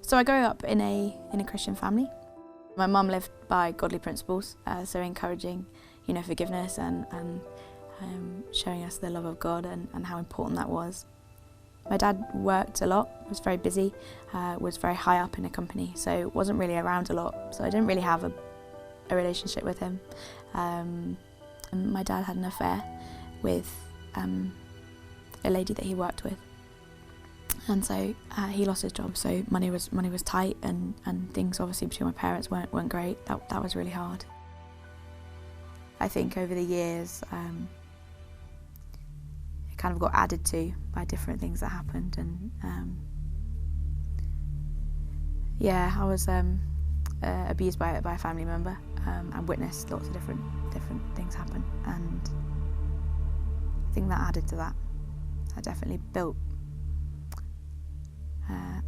So I grew up in a Christian family. My mum lived by godly principles, so encouraging, forgiveness and showing us the love of God and how important that was. My dad worked a lot, was very busy, was very high up in a company, so wasn't really around a lot, so I didn't really have a relationship with him. And my dad had an affair with a lady that he worked with, and so he lost his job, so money was tight, and things obviously between my parents weren't great. That was really hard. I think over the years it kind of got added to by different things that happened, and I was abused by a family member and witnessed lots of different things happen, and I think that added to that. That definitely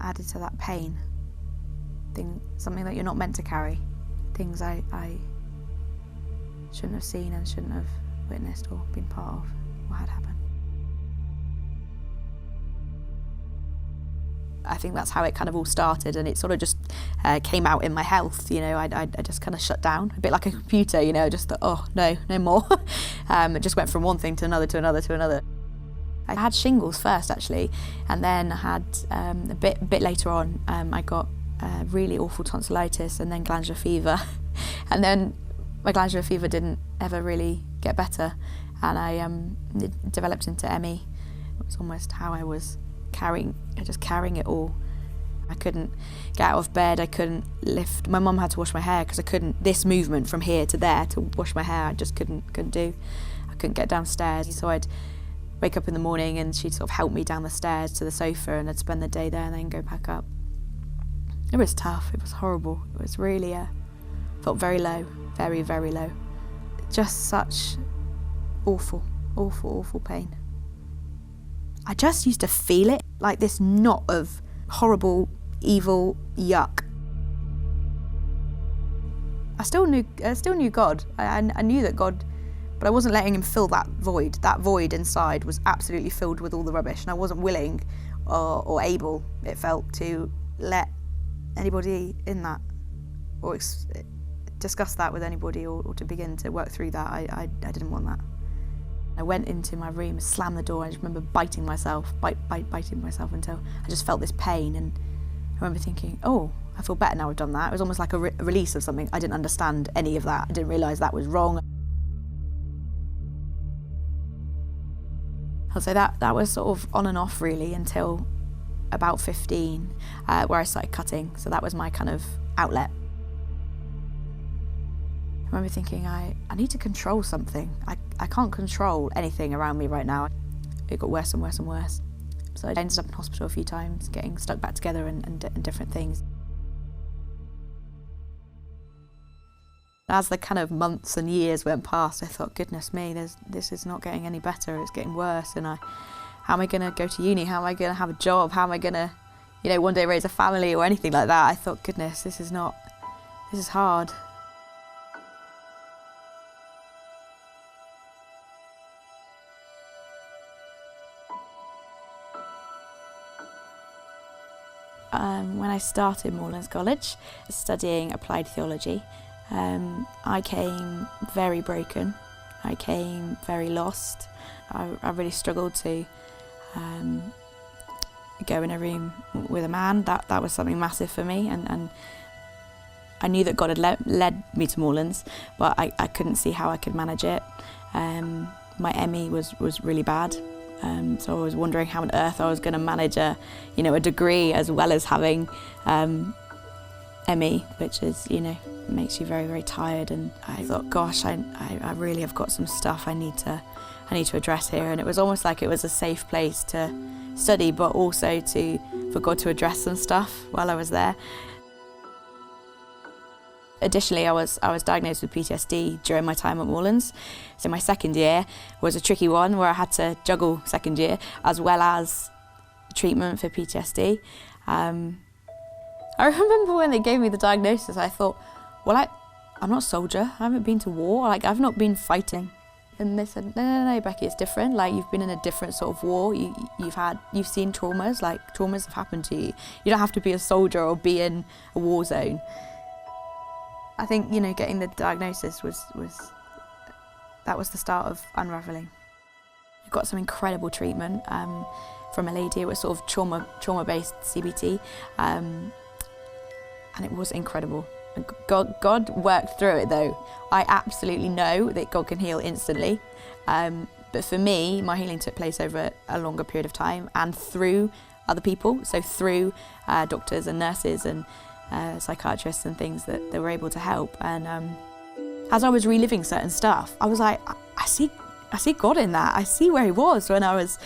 added to that pain. Something that you're not meant to carry. Things I shouldn't have seen and shouldn't have witnessed or been part of what had happened. I think that's how it kind of all started, and it sort of just came out in my health. I just kind of shut down, a bit like a computer. Just thought, oh no more. It just went from one thing to another to another to another. I had shingles first, actually, and then I had a bit later on. I got really awful tonsillitis and then glandular fever, and then my glandular fever didn't ever really get better, and I it developed into ME. It was almost how I was carrying it all. I couldn't get out of bed, I couldn't lift. My mum had to wash my hair because I couldn't, this movement from here to there to wash my hair, I just couldn't do. I couldn't get downstairs, so I'd wake up in the morning and she'd sort of help me down the stairs to the sofa, and I'd spend the day there and then go back up. It was tough, it was horrible. It was really, felt very low, very, very low. Just such awful pain. I just used to feel it, like this knot of horrible, evil yuck. I still knew God. I knew that God, but I wasn't letting him fill that void. That void inside was absolutely filled with all the rubbish, and I wasn't willing or able, it felt, to let anybody in that or discuss that with anybody or to begin to work through that. I didn't want that. I went into my room, slammed the door, and I just remember biting myself until I just felt this pain, and I remember thinking, oh, I feel better now I've done that. It was almost like a release of something. I didn't understand any of that. I didn't realise that was wrong. So that was sort of on and off really until about 15, where I started cutting. So that was my kind of outlet. I remember thinking, I need to control something. I can't control anything around me right now. It got worse and worse and worse. So I ended up in hospital a few times, getting stuck back together and different things. As the kind of months and years went past, I thought, goodness me, this is not getting any better, it's getting worse, and how am I going to go to uni? How am I going to have a job? How am I going to, one day raise a family or anything like that? I thought, goodness, this is hard. When I started Moorlands College, studying applied theology, I came very broken. I came very lost. I really struggled to go in a room with a man. That was something massive for me, and I knew that God had led me to Moorlands, but I couldn't see how I could manage it. My ME was really bad. So I was wondering how on earth I was going to manage a degree as well as having ME, which is, makes you very, very tired. And I thought, gosh, I really have got some stuff I need to address here. And it was almost like it was a safe place to study, but also for God to address some stuff while I was there. Additionally, I was diagnosed with PTSD during my time at Moorlands. So my second year was a tricky one where I had to juggle second year as well as treatment for PTSD. I remember when they gave me the diagnosis, I thought, well, I'm not a soldier, I haven't been to war, I've not been fighting. And they said, no, Becky, it's different. Like, you've been in a different sort of war. You've seen traumas, like traumas have happened to you. You don't have to be a soldier or be in a war zone. I think, getting the diagnosis was the start of unravelling. I got some incredible treatment from a lady. It was sort of trauma-based CBT, and it was incredible. God worked through it though. I absolutely know that God can heal instantly, but for me, my healing took place over a longer period of time and through other people, so through doctors and nurses and psychiatrists and things that were able to help. And as I was reliving certain stuff, I was like, I see God in that. I see where he was when I was,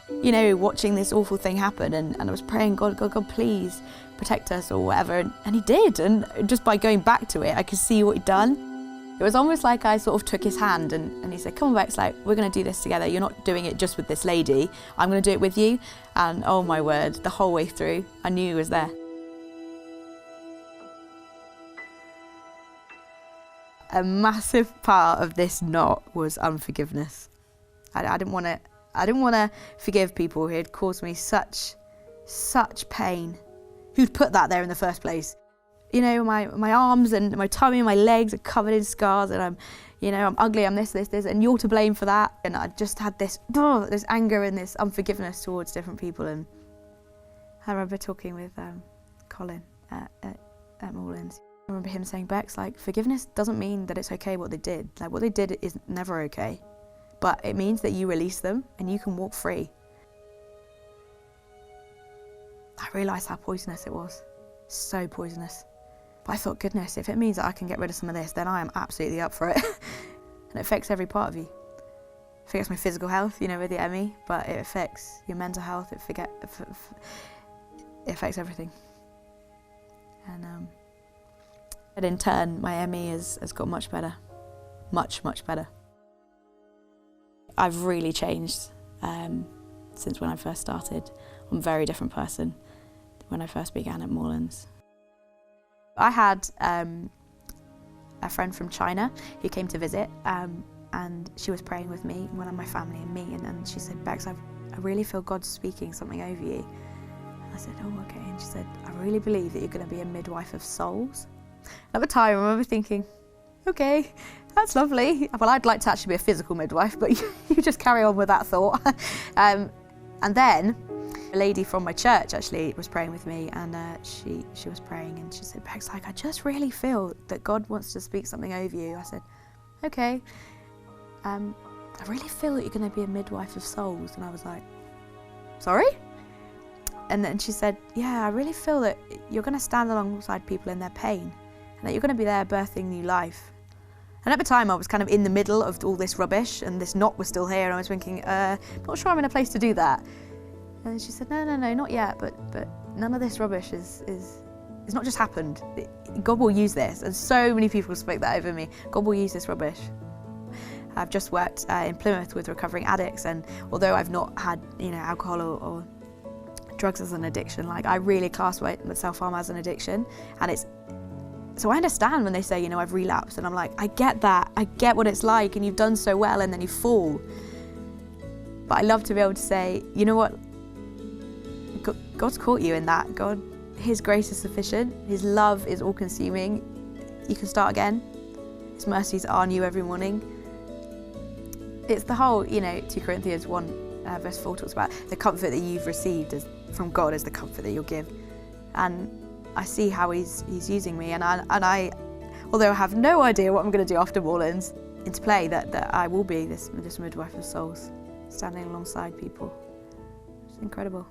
watching this awful thing happen, and I was praying, God, please protect us or whatever, and he did. And just by going back to it, I could see what he'd done. It was almost like I sort of took his hand and he said, come on, Bex, like, we're going to do this together. You're not doing it just with this lady. I'm going to do it with you. And oh my word, the whole way through, I knew he was there. A massive part of this knot was unforgiveness. I didn't want to forgive people who had caused me such pain, who'd put that there in the first place. My arms and my tummy and my legs are covered in scars, and I'm ugly, I'm this, and you're to blame for that. And I just had this anger and this unforgiveness towards different people. And I remember talking with Colin at Moorlands. I remember him saying, Bex, like, forgiveness doesn't mean that it's okay what they did. Like, what they did is never okay. But it means that you release them and you can walk free. I realised how poisonous it was. So poisonous. But I thought, goodness, if it means that I can get rid of some of this, then I am absolutely up for it. And it affects every part of you. It affects my physical health, with the ME, but it affects your mental health, it affects everything. And in turn, my ME has got much better. Much, much better. I've really changed since when I first started. I'm a very different person when I first began at Moorlands. I had a friend from China who came to visit, and she was praying with me, one of my family and me, and she said, Bex, I really feel God speaking something over you. And I said, oh, okay. And she said, I really believe that you're going to be a midwife of souls. At the time, I remember thinking, okay, that's lovely. Well, I'd like to actually be a physical midwife, but you just carry on with that thought. And then a lady from my church actually was praying with me, and she was praying, and she said, Bex, like, I just really feel that God wants to speak something over you. I said, okay. I really feel that you're going to be a midwife of souls. And I was like, sorry? And then she said, yeah, I really feel that you're going to stand alongside people in their pain, and that you're going to be there birthing new life. And at the time I was kind of in the middle of all this rubbish, and this knot was still here, and I was thinking, not sure I'm in a place to do that. And then she said, no, not yet, but none of this rubbish is not just happened. God will use this. And so many people spoke that over me. God will use this rubbish. I've just worked in Plymouth with recovering addicts, and although I've not had alcohol or drugs as an addiction, like, I really class self-harm as an addiction, and so I understand when they say, I've relapsed, and I'm like, I get that, I get what it's like, and you've done so well, and then you fall. But I love to be able to say, you know what, God's caught you in that. His grace is sufficient, His love is all-consuming. You can start again. His mercies are new every morning. It's the whole, 2 Corinthians 1 verse 4 talks about the comfort that you've received from God is the comfort that you'll give. And I see how he's using me, and I, although I have no idea what I'm going to do after Moorlands, into play that I will be this midwife of souls, standing alongside people. It's incredible.